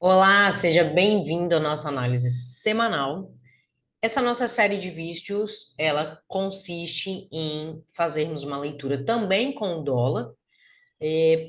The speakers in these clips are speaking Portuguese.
Olá, seja bem-vindo à nossa análise semanal. Essa nossa série de vídeos, ela consiste em fazermos uma leitura também com o dólar,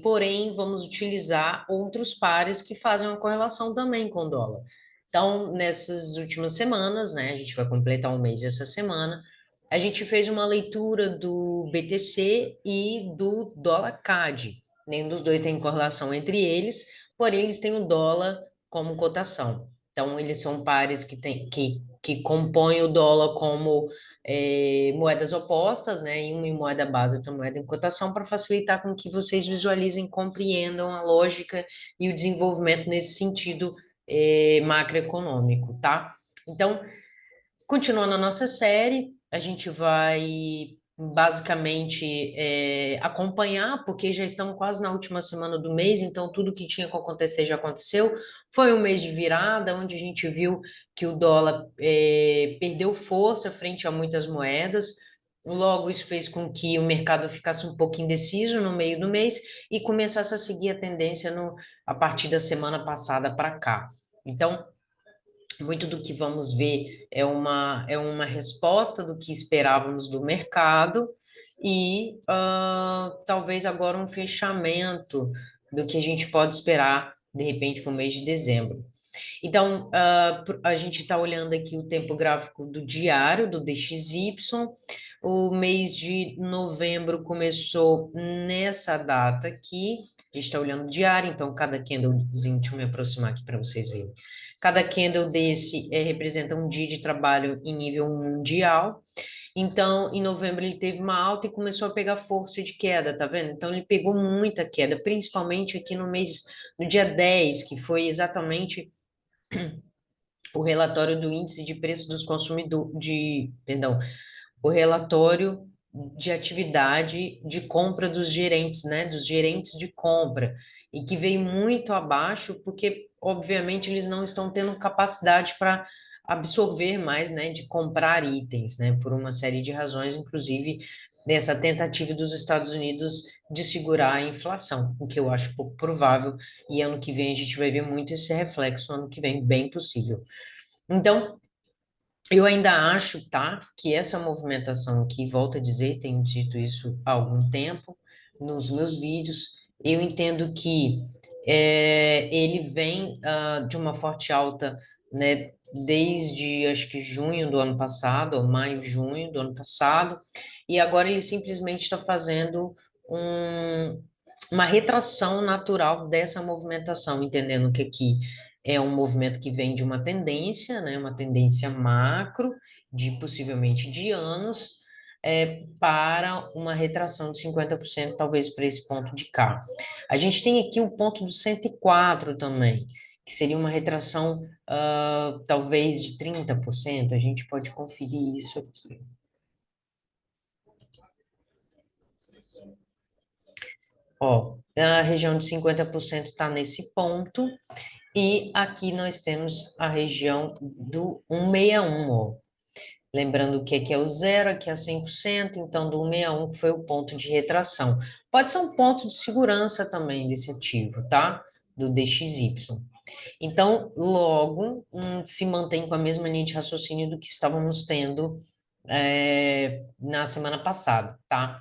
porém vamos utilizar outros pares que fazem uma correlação também com o dólar. Então, nessas últimas semanas, né, a gente vai completar um mês essa semana, a gente fez uma leitura do BTC e do dólar CAD. Nenhum dos dois tem correlação entre eles, porém eles têm o dólar como cotação. Então, eles são pares que compõem o dólar como moedas opostas, né? E uma em moeda base, outra moeda em cotação, para facilitar com que vocês visualizem, compreendam a lógica e o desenvolvimento nesse sentido macroeconômico, tá? Então, continuando a nossa série, a gente vai basicamente acompanhar, porque já estamos quase na última semana do mês, então tudo que tinha que acontecer já aconteceu. Foi um mês de virada, onde a gente viu que o dólar perdeu força frente a muitas moedas. Logo, isso fez com que o mercado ficasse um pouco indeciso no meio do mês e começasse a seguir a tendência a partir da semana passada para cá. Então, muito do que vamos ver é uma resposta do que esperávamos do mercado e talvez agora um fechamento do que a gente pode esperar, de repente, para o mês de dezembro. Então, a gente está olhando aqui o tempo gráfico do diário, do DXY. O mês de novembro começou nessa data aqui. A gente está olhando o diário, então cada candlezinho, deixa eu me aproximar aqui para vocês verem. Cada candle desse representa um dia de trabalho em nível mundial. Então, em novembro ele teve uma alta e começou a pegar força de queda, tá vendo? Então, ele pegou muita queda, principalmente aqui no dia 10, que foi exatamente o relatório do índice de preço dos consumidores, perdão, o relatório de atividade de compra dos gerentes, né, dos gerentes de compra, e que veio muito abaixo, porque, obviamente, eles não estão tendo capacidade para absorver mais, né, de comprar itens, né, por uma série de razões, inclusive nessa tentativa dos Estados Unidos de segurar a inflação, o que eu acho pouco provável, e ano que vem a gente vai ver muito esse reflexo, ano que vem, bem possível. Então, eu ainda acho, tá, que essa movimentação aqui, volto a dizer, tenho dito isso há algum tempo nos meus vídeos, eu entendo que ele vem de uma forte alta, né, desde acho que junho do ano passado, ou maio, junho do ano passado, e agora ele simplesmente está fazendo uma retração natural dessa movimentação, entendendo que aqui é um movimento que vem de uma tendência, né, uma tendência macro, de possivelmente de anos, para uma retração de 50%, talvez para esse ponto de cá. A gente tem aqui o ponto do 104 também, que seria uma retração, talvez de 30%. A gente pode conferir isso aqui. Ó, a região de 50% está nesse ponto, e aqui nós temos a região do 161, ó. Lembrando que aqui é o zero, aqui é 100%, então do 161 que foi o ponto de retração. Pode ser um ponto de segurança também desse ativo, tá? Do DXY. Então, logo, se mantém com a mesma linha de raciocínio do que estávamos tendo na semana passada, tá?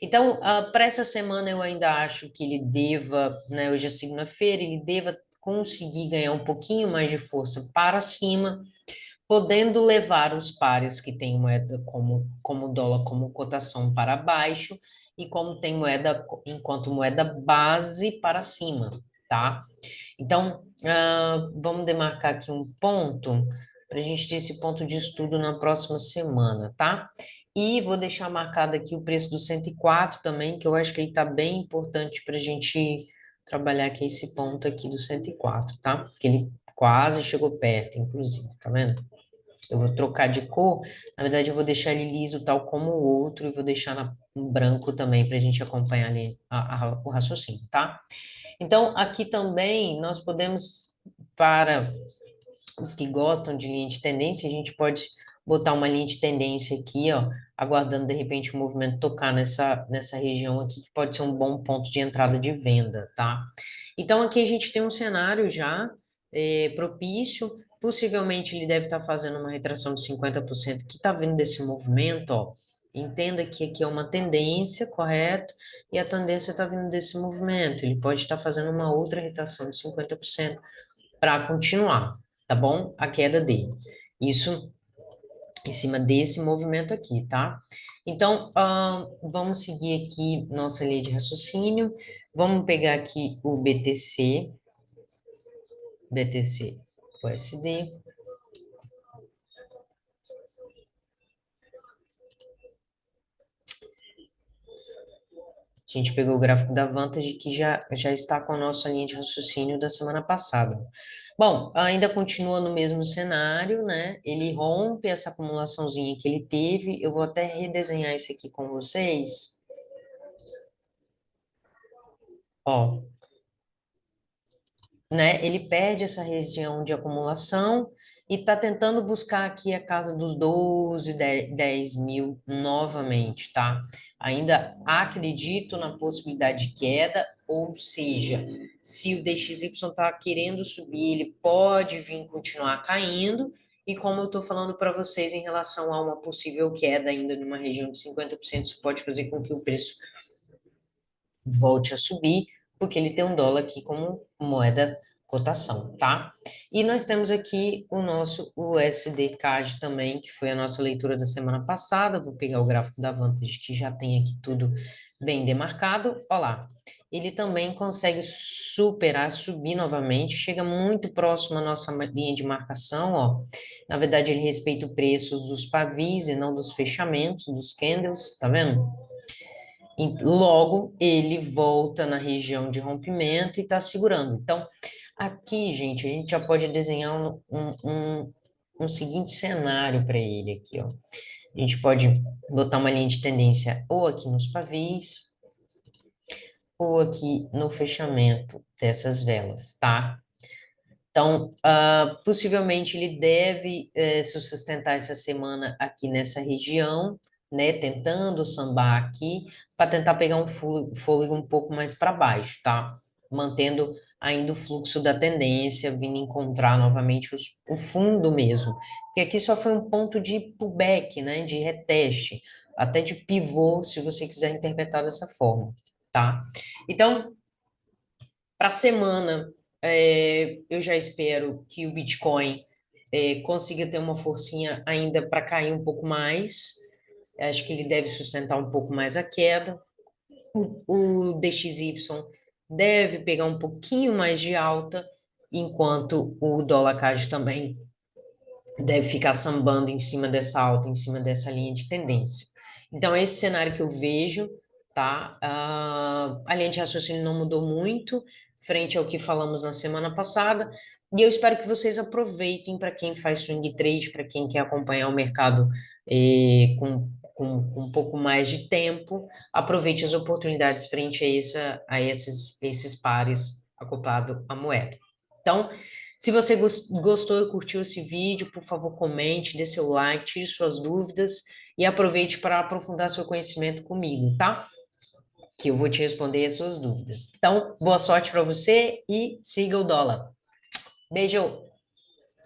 Então, para essa semana eu ainda acho que ele deva, né, hoje é segunda-feira, ele deva conseguir ganhar um pouquinho mais de força para cima, podendo levar os pares que têm moeda como dólar como cotação para baixo e como tem moeda enquanto moeda base para cima, tá? Então, vamos demarcar aqui um ponto para a gente ter esse ponto de estudo na próxima semana, tá? E vou deixar marcado aqui o preço do 104 também, que eu acho que ele está bem importante para a gente trabalhar aqui esse ponto aqui do 104, tá? Que ele quase chegou perto, inclusive, tá vendo? Eu vou trocar de cor, na verdade eu vou deixar ele liso tal como o outro e vou deixar em branco também para a gente acompanhar ali o raciocínio, tá? Então, aqui também nós podemos, para os que gostam de linha de tendência, a gente pode botar uma linha de tendência aqui, ó, aguardando de repente o movimento tocar nessa região aqui, que pode ser um bom ponto de entrada de venda, tá? Então, aqui a gente tem um cenário já propício. Possivelmente ele deve estar fazendo uma retração de 50% que está vindo desse movimento, ó. Entenda que aqui é uma tendência, correto? E a tendência está vindo desse movimento. Ele pode estar fazendo uma outra retração de 50% para continuar, tá bom? A queda dele. Isso em cima desse movimento aqui, tá? Então, vamos seguir aqui nossa linha de raciocínio. Vamos pegar aqui o BTC, USD. A gente pegou o gráfico da Vantage que já está com a nossa linha de raciocínio da semana passada. Bom, ainda continua no mesmo cenário, né? Ele rompe essa acumulaçãozinha que ele teve. Eu vou até redesenhar isso aqui com vocês. Ó, né? Ele perde essa região de acumulação e está tentando buscar aqui a casa dos 12, 10 mil novamente, tá? Ainda acredito na possibilidade de queda, ou seja, se o DXY está querendo subir, ele pode vir continuar caindo. E como eu estou falando para vocês em relação a uma possível queda ainda numa região de 50%, isso pode fazer com que o preço volte a subir, porque ele tem um dólar aqui como moeda cotação, tá? E nós temos aqui o nosso USD-CAD também, que foi a nossa leitura da semana passada. Vou pegar o gráfico da Vantage, que já tem aqui tudo bem demarcado. Olha lá, ele também consegue superar, subir novamente, chega muito próximo à nossa linha de marcação, ó. Na verdade, ele respeita o preço dos pavis e não dos fechamentos, dos candles, tá vendo? E logo ele volta na região de rompimento e está segurando. Então, aqui, gente, a gente já pode desenhar um seguinte cenário para ele aqui, ó. A gente pode botar uma linha de tendência ou aqui nos pavis, ou aqui no fechamento dessas velas, tá? Então, possivelmente ele deve se sustentar essa semana aqui nessa região, né? Tentando sambar aqui, para tentar pegar um fôlego um pouco mais para baixo, tá? Mantendo ainda o fluxo da tendência, vindo encontrar novamente o fundo mesmo. Porque aqui só foi um ponto de pullback, né? De reteste, até de pivô, se você quiser interpretar dessa forma, tá? Então, para a semana, eu já espero que o Bitcoin consiga ter uma forcinha ainda para cair um pouco mais. Acho que ele deve sustentar um pouco mais a queda. O DXY deve pegar um pouquinho mais de alta, enquanto o dólar CAD também deve ficar sambando em cima dessa alta, em cima dessa linha de tendência. Então, esse cenário que eu vejo, tá? A linha de raciocínio não mudou muito frente ao que falamos na semana passada, e eu espero que vocês aproveitem para quem faz swing trade, para quem quer acompanhar o mercado com um pouco mais de tempo, aproveite as oportunidades frente a esses pares acoplado à moeda. Então, se você gostou e curtiu esse vídeo, por favor, comente, dê seu like, tire suas dúvidas e aproveite para aprofundar seu conhecimento comigo, tá? Que eu vou te responder as suas dúvidas. Então, boa sorte para você e siga o dólar. Beijo!